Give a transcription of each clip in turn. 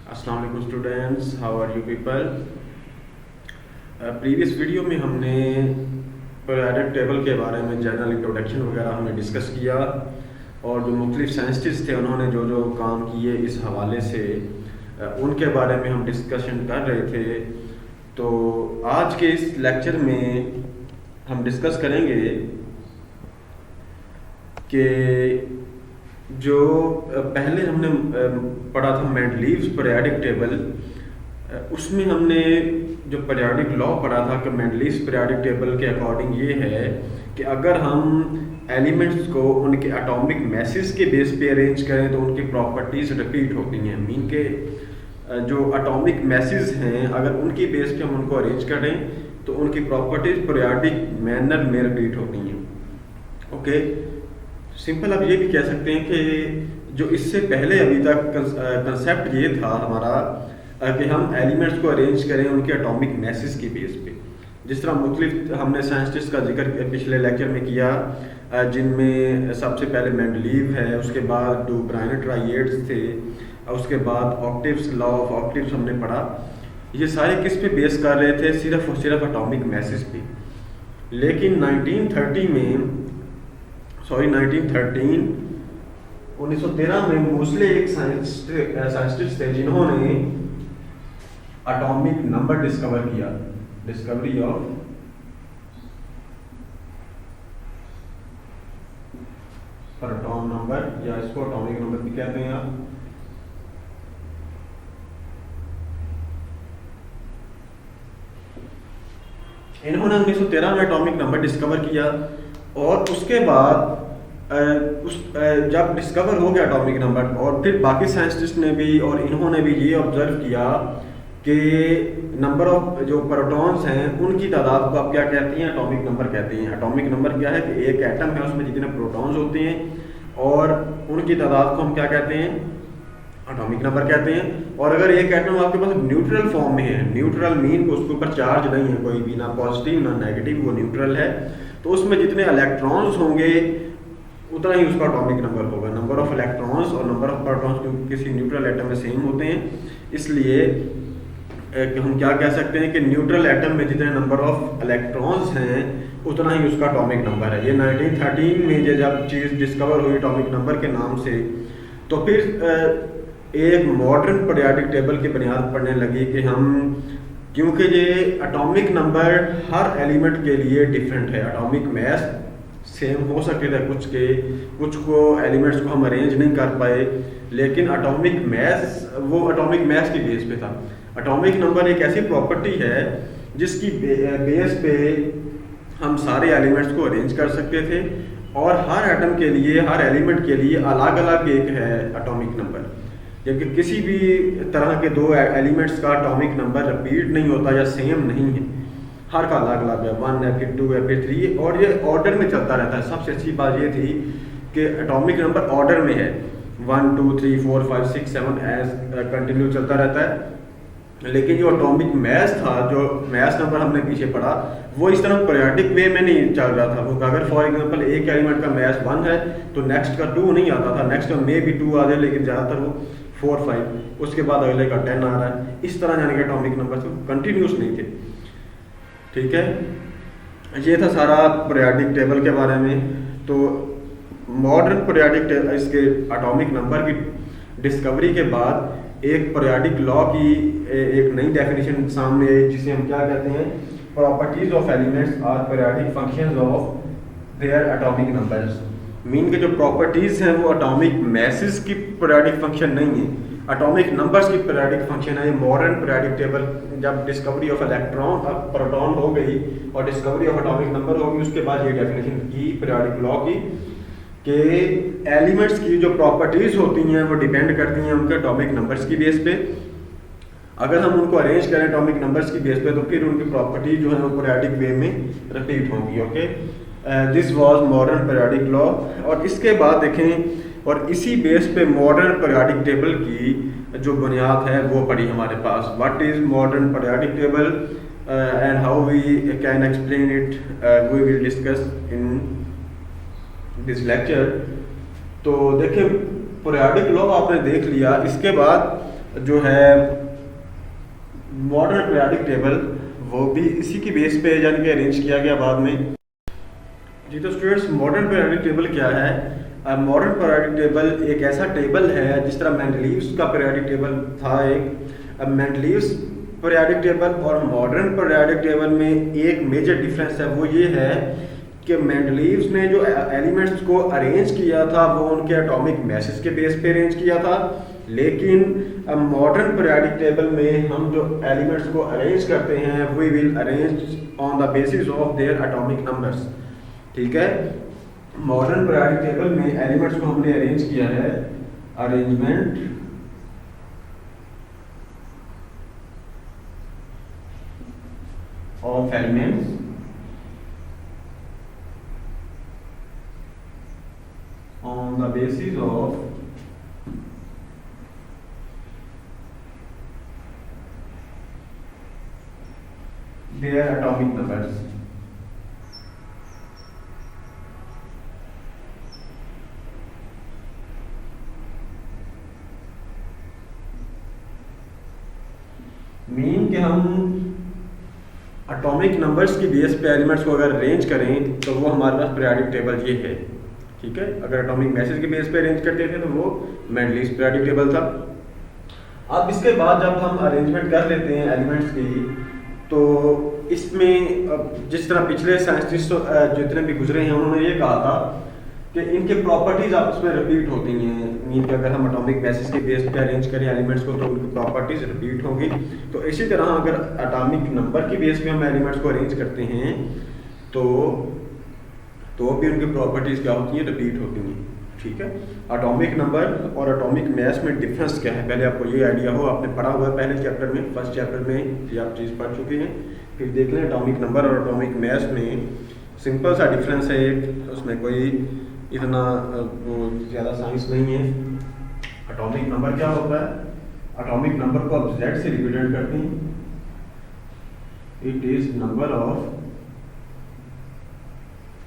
अस्सलाम वालेकुम students, how are you people. Previous video में हमने पीरियोडिक टेबल के बारे में जनरल इंट्रोडक्शन वगैरह हमने डिस्कस किया और जो मुख्तलिफ साइंटिस्ट थे उन्होंने जो जो काम किए इस हवाले से उनके बारे में हम डिस्कशन कर रहे थे। तो आज के इस लेक्चर में हम डिस्कस करेंगे कि जो पहले हमने पढ़ा था मेंडलीव्स पीरियोडिक टेबल, उसमें हमने जो पीरियोडिक लॉ पढ़ा था कि मेंडलीव्स पीरियोडिक टेबल के अकॉर्डिंग ये है कि अगर हम एलिमेंट्स को उनके एटॉमिक मैसेस के बेस पे अरेंज करें तो उनकी प्रॉपर्टीज रिपीट होती हैं। मीन के जो एटॉमिक मैसेस हैं अगर उनकी बेस पे हम उनको अरेंज करें तो उनकी प्रॉपर्टीज पीरियोडिक मैनर में रिपीट होती हैं। ओके, सिंपल आप ये भी कह सकते हैं कि जो इससे पहले अभी तक कंसेप्ट ये था हमारा कि हम एलिमेंट्स को अरेंज करें उनके एटॉमिक मैसेस की बेस पे। जिस तरह मुख्तलिफ हमने साइंटिस्ट का जिक्र पिछले लेक्चर में किया, जिनमें सबसे पहले मेंडलीव है, उसके बाद डू ब्रायन ट्राइएड्स थे, उसके बाद ऑक्टिव्स, लॉ ऑफ ऑक्टिव्स हमने पढ़ा। ये सारे किस पे बेस कर रहे थे? सिर्फ और सिर्फ एटॉमिक मैसेस पे। लेकिन 1913 में मोस्ले एक साइंटिस्ट थे जिन्होंने एटॉमिक नंबर डिस्कवर किया, डिस्कवरी ऑफ प्रोटॉन नंबर, या इसको एटॉमिक नंबर भी कहते हैं आप। इन्होंने 1913 में एटॉमिक नंबर डिस्कवर किया और उसके बाद जब डिस्कवर हो गया एटॉमिक नंबर, और फिर बाकी साइंटिस्ट ने भी और इन्होंने भी ये ऑब्जर्व किया कि नंबर ऑफ जो प्रोटॉन्स हैं उनकी तादाद को आप क्या कहते हैं? एटॉमिक नंबर कहते हैं। एटॉमिक नंबर क्या है कि एक एटम है उसमें जितने प्रोटॉन्स होते हैं और उनकी तादाद को हम क्या कहते हैं? एटॉमिक नंबर कहते हैं। और अगर एक एटम आपके पास न्यूट्रल फॉर्म में है, न्यूट्रल मीन उसके ऊपर चार्ज नहीं है कोई भी, ना पॉजिटिव ना नेगेटिव, वो न्यूट्रल है, तो उसमें जितने इलेक्ट्रॉन्स होंगे उतना ही उसका एटॉमिक नंबर होगा। नंबर ऑफ इलेक्ट्रॉन्स और नंबर ऑफ प्रोटॉन्स क्योंकि किसी न्यूट्रल एटम में सेम होते हैं, इसलिए हम क्या कह सकते हैं कि न्यूट्रल एटम में जितने नंबर ऑफ इलेक्ट्रॉन्स हैं उतना ही उसका एटॉमिक नंबर है। ये 1913 में जब चीज़ डिस्कवर हुई एटॉमिक नंबर के नाम से, तो फिर एक मॉडर्न पीरियोडिक टेबल की बुनियाद पड़ने लगी कि हम, क्योंकि ये एटॉमिक नंबर हर एलिमेंट के लिए डिफरेंट है। एटॉमिक मैस सेम हो सकते थे कुछ को एलिमेंट्स को हम अरेंज नहीं कर पाए, लेकिन एटॉमिक मैस वो एटॉमिक मैस की बेस पे था। एटॉमिक नंबर एक ऐसी प्रॉपर्टी है जिसकी बेस पे हम सारे एलिमेंट्स को अरेंज कर सकते थे और हर एटम के लिए, हर एलिमेंट के लिए अलग अलग एक है एटॉमिक नंबर। जबकि किसी भी तरह के दो एलिमेंट्स का एटॉमिक नंबर रिपीट नहीं होता या सेम नहीं है, हर का अलग अलग है। 1 है, फिर 2 है, फिर 3, और ये ऑर्डर में चलता रहता है। सबसे अच्छी बात ये थी कि एटॉमिक नंबर ऑर्डर में है, 1 2 3 4 5 6 7 एज कंटिन्यू चलता रहता है। लेकिन जो एटॉमिक मैस था, जो मैस नंबर हमने पीछे पढ़ा, वो इस तरह पीरियोडिक वे में नहीं चल रहा था। वो अगर फॉर एग्जांपल एक एलिमेंट का मैस 1 है तो नेक्स्ट का 2 नहीं आता था, नेक्स्ट का मे भी 2 आ जाए, लेकिन ज़्यादातर वो 4 5, उसके बाद अगले का 10 आ रहा है। इस तरह यानी कि एटॉमिक नंबर कंटिन्यूस नहीं थे। ठीक है, ये था सारा पीरियोडिक टेबल के बारे में। तो मॉडर्न पीरियोडिक टेबल, इसके एटॉमिक नंबर की डिस्कवरी के बाद एक पीरियोडिक लॉ की एक नई डेफिनेशन सामने आई, जिसे हम क्या कहते हैं? Properties of elements are periodic functions of their atomic numbers. Mean के जो प्रॉपर्टीज हैं वो एटॉमिक मैसेस की पीरियोडिक फंक्शन नहीं है, एटॉमिक नंबर्स की पीरियोडिक फंक्शन है। ये मॉडर्न पीरियोडिक टेबल, जब डिस्कवरी ऑफ इलेक्ट्रॉन प्रोटॉन हो गई और डिस्कवरी ऑफ एटॉमिक नंबर होगी, उसके बाद ये डेफिनेशन की पीरियोडिक लॉ की कि एलिमेंट्स की जो प्रॉपर्टीज होती हैं वो डिपेंड करती हैं उनके एटॉमिक नंबर्स की बेस पे। अगर हम उनको अरेंज करें एटॉमिक नंबर्स की बेस पे तो फिर उनकी प्रॉपर्टीज जो है वो पीरियोडिक वे में रिपीट होंगी। Okay, this was modern periodic law. और इसके बाद देखें, और इसी बेस पे मॉडर्न पीरियोडिक टेबल की जो बुनियाद है वो पड़ी हमारे पास। What is modern periodic table and how we can explain it, we will discuss in this lecture. तो देखिए, पीरियोडिक लॉ आपने देख लिया, इसके बाद जो है मॉडर्न पीरियोडिक टेबल, वो भी इसी की बेस पे यानी कि अरेंज किया गया बाद में। जी तो स्टूडेंट्स, मॉडर्न पीरियोडिक टेबल क्या है? मॉडर्न पीरियोडिक टेबल एक ऐसा टेबल है जिस तरह मेंडलीव्स का पीरियोडिक टेबल था एक। मेंडलीव्स पीरियोडिक टेबल और मॉडर्न पीरियोडिक टेबल में एक मेजर डिफरेंस है, वो ये है कि मेंडलीव्स ने जो एलिमेंट्स को अरेंज किया था वो उनके एटॉमिक मैसेज के बेस पे अरेंज किया था, लेकिन मॉडर्न पीरियोडिक टेबल में हम जो एलिमेंट्स को अरेंज करते हैं we will arrange on the basis of their atomic numbers. ठीक है, मॉडर्न पीरियोडिक टेबल में एलिमेंट्स को हमने अरेंज किया है, arrangement of elements on the basis of their atomic numbers। Mean कि हम एटॉमिक नंबर्स की बेस पे एलिमेंट्स को अगर अरेंज करें तो वो हमारे पास पीरियोडिक टेबल ये है। ठीक है, अगर एटॉमिक मैसेज के बेस पे अरेंज करते थे तो वो मेंडलीव्स पीरियोडिक टेबल था। अब इसके बाद जब हम अरेंजमेंट कर लेते हैं एलिमेंट्स की, तो इसमें जिस तरह पिछले साइंटिस्ट जितने भी गुजरे हैं उन्होंने ये कहा था कि इनके प्रॉपर्टीज आपस में रिपीट होती हैं। मीन कि अगर हम एटॉमिक मैसेज के बेस पे अरेंज करें एलिमेंट्स को तो उनकी प्रॉपर्टीज रिपीट होंगी। तो इसी तरह अगर एटॉमिक नंबर के बेस पे हम एलिमेंट्स को अरेंज करते हैं तो भी उनकी प्रॉपर्टीज क्या होती हैं, रिपीट होती हैं। ठीक है, एटॉमिक नंबर और एटॉमिक मैस में डिफरेंस क्या है पहले आपको ये आइडिया हो, आपने पढ़ा हुआ है पहले चैप्टर में, फर्स्ट चैप्टर में ये आप चीज़ पढ़ चुके हैं। फिर देख लें एटॉमिक नंबर और एटॉमिक मैस में सिंपल सा डिफरेंस है एक, उसमें कोई इतना वो ज़्यादा साइंस नहीं है। एटॉमिक नंबर क्या होता है? एटॉमिक नंबर को आप Z से रिप्रेजेंट करते हैं, it is number of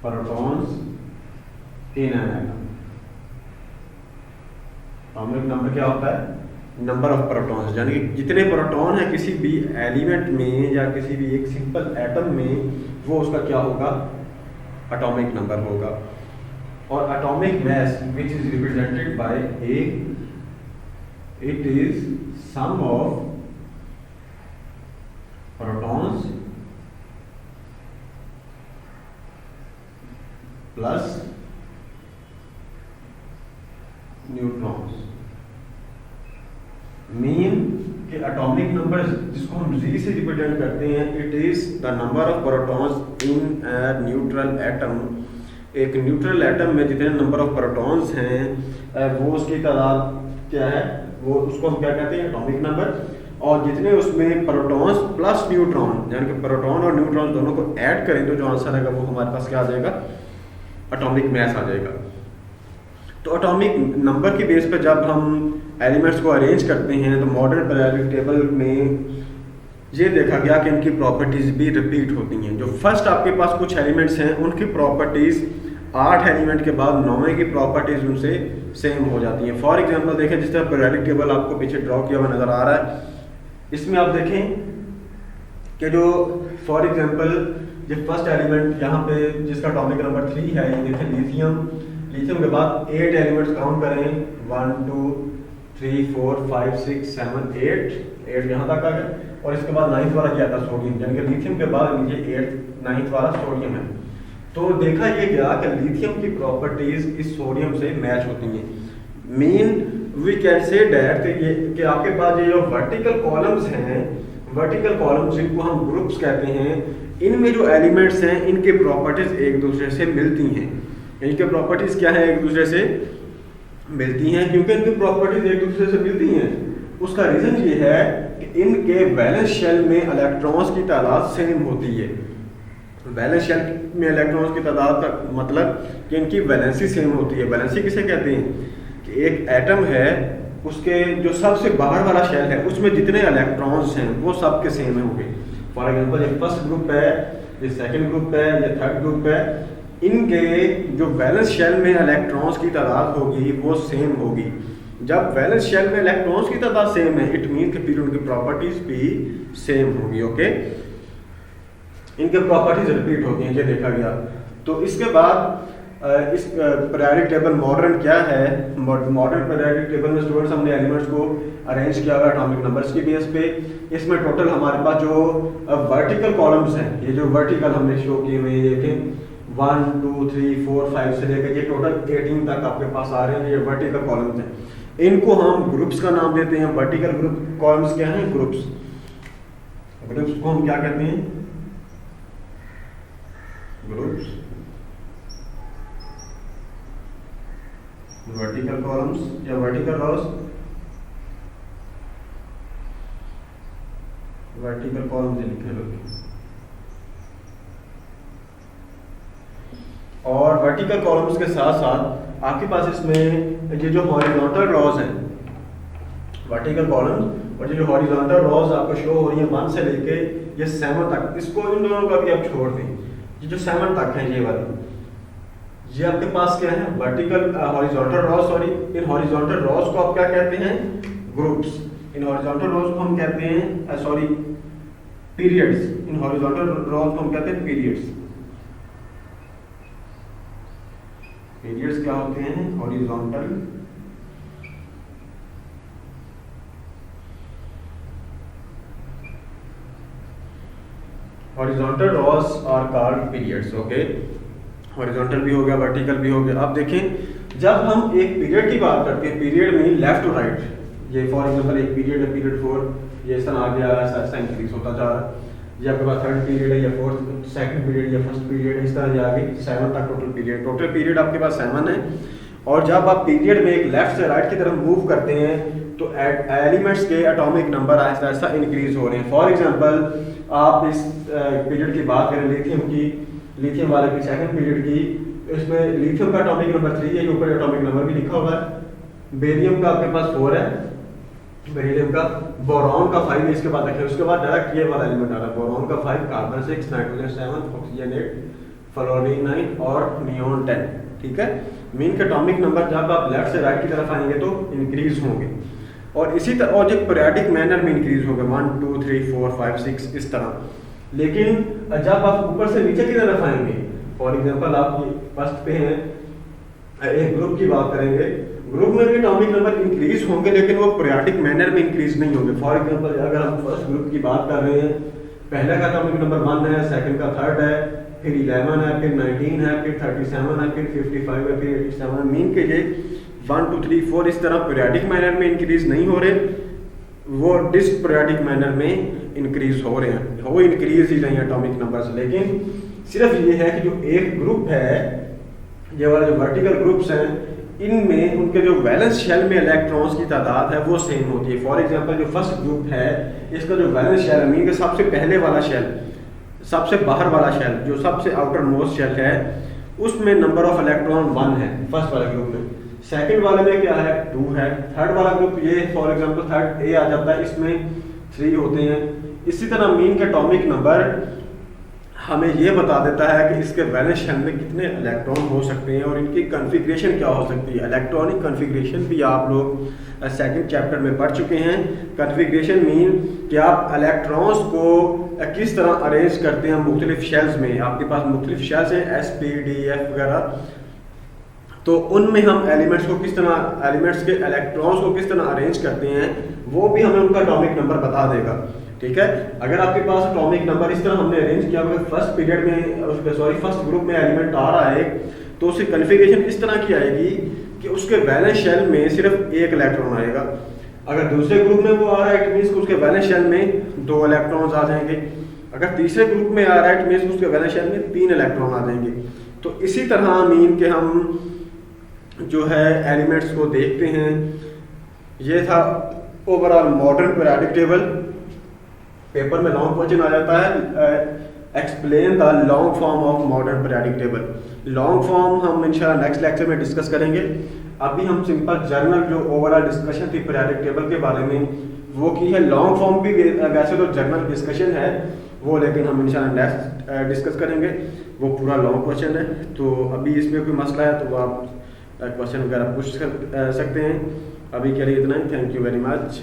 protons in an atom. Atomic number क्या होता है? नंबर ऑफ प्रोटॉन्स, यानी कि जितने प्रोटॉन है किसी भी एलिमेंट में या किसी भी एक सिंपल एटम में, वो उसका क्या होगा? एटॉमिक नंबर होगा। और atomic mass which is represented by A, it is sum of protons plus neutrons. Mean कि एटॉमिक नंबर जिसको हम जी से रिप्रेजेंट करते हैं, it is the number of protons in a neutral atom. एक neutral atom में जितने number of protons हैं वो उसकी तादाद क्या है, वो उसको हम क्या कहते हैं? Atomic number. और जितने उसमें प्रोटॉन्स प्लस न्यूट्रॉन, यानी कि प्रोटॉन और न्यूट्रॉन दोनों को ऐड करें तो जो आंसर आएगा वो हमारे पास क्या आ जाएगा? एटॉमिक मैस आ जाएगा। तो एटॉमिक नंबर की बेस पर जब हम एलिमेंट्स को अरेंज करते हैं तो मॉडर्न पीरियोडिक टेबल में ये देखा गया कि इनकी प्रॉपर्टीज भी रिपीट होती हैं। जो फर्स्ट आपके पास कुछ एलिमेंट्स हैं उनकी प्रॉपर्टीज 8 एलिमेंट के बाद 9वें की प्रॉपर्टीज उनसे सेम हो जाती हैं। फॉर एग्जांपल देखें, जिस तरह पीरियोडिक टेबल आपको पीछे ड्रॉ किया हुआ नजर आ रहा है, इसमें आप देखें कि जो फॉर एग्जांपल जो फर्स्ट एलिमेंट यहाँ पे जिसका एटॉमिक नंबर 3 है, ये देखें लिथियम। लिथियम के बाद 8 एलिमेंट्स काउंट करें, 1 2 3 4 5 6 7 8 यहाँ तक आ गए। और इसके बाद 9th वाला क्या था? सोडियम, यानी कि लिथियम के बाद नीचे 9th वाला सोडियम है। तो देखा ये गया कि लिथियम की प्रॉपर्टीज इस सोडियम से मैच होती हैं। Mean we can say that कि आपके पास ये जो वर्टिकल कॉलम्स हैं, वर्टिकल कॉलम्स जिनको हम ग्रुप्स कहते हैं, इनमें जो एलिमेंट्स हैं इनके प्रॉपर्टीज एक दूसरे से मिलती हैं। इनके प्रॉपर्टीज क्या है? एक दूसरे से मिलती हैं। क्योंकि इनकी प्रॉपर्टीज एक दूसरे से मिलती हैं, उसका रीजन ये है कि इनके वैलेंस शेल में इलेक्ट्रॉन्स की तादाद सेम होती है। वैलेंस शेल में इलेक्ट्रॉन्स की तादाद का मतलब कि इनकी वैलेंसी सेम होती है। वैलेंसी किसे कहते हैं? कि एक एटम है, उसके जो सबसे बाहर वाला शेल है उसमें जितने इलेक्ट्रॉन्स हैं वो सबके सेम होंगे। फॉर एग्जांपल ये फर्स्ट ग्रुप है, ये सेकंड ग्रुप है, ये थर्ड ग्रुप है, इनके जो वैलेंस शेल में इलेक्ट्रॉन्स की तादाद होगी वो सेम होगी। जब वैलेंस शेल में इलेक्ट्रॉन्स की तादाद सेम है, इट मीन कि फिर उनकी प्रॉपर्टीज भी सेम होगी। ओके, इनके प्रॉपर्टीज रिपीट होती हैं, ये देखा गया। तो इसके बाद इस पीरियोडिक टेबल मॉडर्न क्या है, मॉडर्न पीरियोडिक टेबल में स्टूडेंट्स हमने एलिमेंट्स को अरेंज किया हुआ एटॉमिक नंबर्स की बेस पे। इसमें टोटल हमारे पास जो वर्टिकल कॉलम्स हैं, ये जो वर्टिकल हमने शो किए हुए हैं, देखें 1 2 3 4 5 से लेकर ये टोटल 18 तक आपके पास आ रहे हैं, ये वर्टिकल कॉलम्स हैं। इनको हम ग्रुप्स का नाम देते हैं। वर्टिकल ग्रुप कॉलम्स क्या हैं? ग्रुप्स। ग्रुप्स को हम क्या कहते हैं? ग्रुप्स। वर्टिकल कॉलम्स या वर्टिकल रॉस, वर्टिकल कॉलम्स लिखे लोग। और वर्टिकल कॉलम्स के साथ साथ आपके पास इसमें ये जो हॉरिजॉन्टल रॉज हैं, वर्टिकल कॉलम्स और ये जो हॉरिजॉन्टल रॉज आपको शो हो रही है 1 से लेके ये 7 तक, इसको इन दोनों का भी आप छोड़ दें। ये जो 7 तक है, ये वाली, ये आपके पास क्या है? Vertical horizontal Ross. सॉरी, इन हॉरिजॉन्टल रॉस को आप क्या कहते हैं? ग्रुप्स। इन हॉरिजॉन्टल रॉस को हम कहते हैं सॉरी पीरियड्स। इन हॉरिजॉन्टल रॉस को हम कहते हैं पीरियड्स। पीरियड्स क्या होते हैं? Horizontal horizontal rows are called periods. Okay, horizontal भी हो गया, वर्टिकल भी हो गया। अब देखें, जब हम एक पीरियड की बात करते हैं, पीरियड में लेफ्ट टू राइट, ये फॉर एग्जांपल एक पीरियड है, पीरियड 4, ये इस तरह आ गया, ऐसा इंक्रीज होता जा रहा है। ये आपके पास थर्ड पीरियड है या फोर्थ, सेकंड पीरियड या फर्स्ट पीरियड है, इस तरह आगे 7 तक टोटल पीरियड। टोटल पीरियड आपके पास 7 है। और जब आप पीरियड में एक लेफ्ट से राइट की तरफ मूव करते हैं तो एलिमेंट्स के atomic number Aahista Aahista increase हो रहे हैं। फॉर एग्जांपल आप इस पीरियड की बात करें लिथियम की, लिथियम वाले की सेकंड पीरियड की, इसमें लिथियम का एटॉमिक नंबर 3 है, ऊपर एटॉमिक नंबर भी लिखा हुआ है। बेरियम का आपके पास 4 है, बेरिलियम का, बोरॉन का 5 है, इसके बाद देखिए उसके बाद डायरेक्ट ये वाला एलिमेंट आ रहा है, बोरॉन का 5, कार्बन 6, नाइट्रोजन 7, ऑक्सीजन 8, फ्लोरीन 9 और नियोन 10। ठीक है, मीन के एटॉमिक नंबर जब आप लेफ्ट से राइट की तरफ आएंगे तो इंक्रीज होंगे और इसी तरह और जो पीरियडिक मैनर में इंक्रीज होगा 1 2 3 4 5 6 इस तरह। लेकिन जब आप ऊपर से नीचे की तरफ आएंगे, फॉर एग्जांपल आप फर्स्ट पे हैं, एक ग्रुप की बात करेंगे, ग्रुप में भी एटॉमिक नंबर इंक्रीज होंगे लेकिन वो पीरियडिक मैनर में इंक्रीज नहीं होंगे। फॉर एग्जांपल अगर हम फर्स्ट ग्रुप की बात कर रहे हैं, पहले का एटॉमिक नंबर 1 है, सेकंड का 3rd है, फिर 11 है, फिर 19 है, फिर 37 है, फिर 55 है, फिर 87 है। मीन के ये 1 2 3 4 इस तरह पीरियडिक मैनर में इंक्रीज नहीं हो रहे, वो डिस्पीरियडिक मैनर में इंक्रीज हो रहे हैं, वो इंक्रीज ही नहीं एटॉमिक नंबर्स। लेकिन सिर्फ ये है कि जो एक ग्रुप है, ये वाले जो वर्टिकल ग्रुप्स हैं, इनमें उनके जो वैलेंस शेल में इलेक्ट्रॉन्स की तादाद है वो सेम होती है। फॉर एग्जांपल जो फर्स्ट ग्रुप है, इसका जो वैलेंस शेल है, मीन के सबसे पहले वाला शेल, सबसे बाहर वाला शेल, जो सबसे आउटर मोस्ट शेल है, उसमें नंबर ऑफ इलेक्ट्रॉन 1 है फर्स्ट वाले ग्रुप में। सेकंड वाले में क्या है? 2 है। थर्ड वाला ग्रुप ये फॉर एग्जांपल थर्ड ए आ जाता है, इसमें 3 होते हैं। इसी तरह मीन के एटॉमिक नंबर हमें ये बता देता है कि इसके वैलेंस शेल में कितने इलेक्ट्रॉन हो सकते हैं और इनकी कॉन्फ़िगरेशन क्या हो सकती है। इलेक्ट्रॉनिक कॉन्फ़िगरेशन भी आप लोग सेकंड चैप्टर में पढ़ चुके हैं। कॉन्फ़िगरेशन मीन कि आप इलेक्ट्रॉन्स को किस तरह अरेंज करते हैं मुख्तलिफ शेल्स में। आपके पास मुख्तलिफ शेल्स हैं, S P D F वगैरह, तो उनमें हम एलिमेंट्स को किस तरह, एलिमेंट्स के इलेक्ट्रॉन्स को किस तरह अरेंज करते हैं, वो भी हमें उनका एटॉमिक नंबर बता देगा। ठीक है, अगर आपके पास एटॉमिक नंबर इस तरह हमने अरेंज किया हुआ फर्स्ट पीरियड में, सॉरी फर्स्ट ग्रुप में एलिमेंट आ रहा है, तो उसकी कॉन्फ़िगरेशन इस तरह की आएगी कि उसके वैलेंस शेल में सिर्फ 1 इलेक्ट्रॉन आएगा। अगर दूसरे ग्रुप में वो आ रहा है, इट मीन्स उसके वैलेंस शेल में 2 इलेक्ट्रॉन्स आ जाएंगे। अगर तीसरे ग्रुप में आ रहा है, इट मीन्स उसके वैलेंस शेल में 3 इलेक्ट्रॉन आ जाएंगे। तो इसी तरह मीन के हम जो है एलिमेंट्स को देखते हैं। ये था overall modern periodic table. Paper में लॉन्ग क्वेश्चन आ जाता है, explain the long form of modern periodic table. Long form हम इंशाल्लाह नेक्स्ट लेक्चर में डिस्कस करेंगे। अभी हम सिंपल जनरल जो ओवरऑल डिस्कशन थी पीरियोडिक टेबल के बारे में वो की है। लॉन्ग फॉर्म भी वैसे तो जनरल डिस्कशन है वो, लेकिन हम इंशाल्लाह नेक्स्ट डिस्कस करेंगे, वो पूरा लॉन्ग क्वेश्चन है। तो अभी इसमें कोई मसला है तो आप क्वेश्चन वगैरह पूछ सकते हैं। अभी के लिए इतना ही। Thank you very much.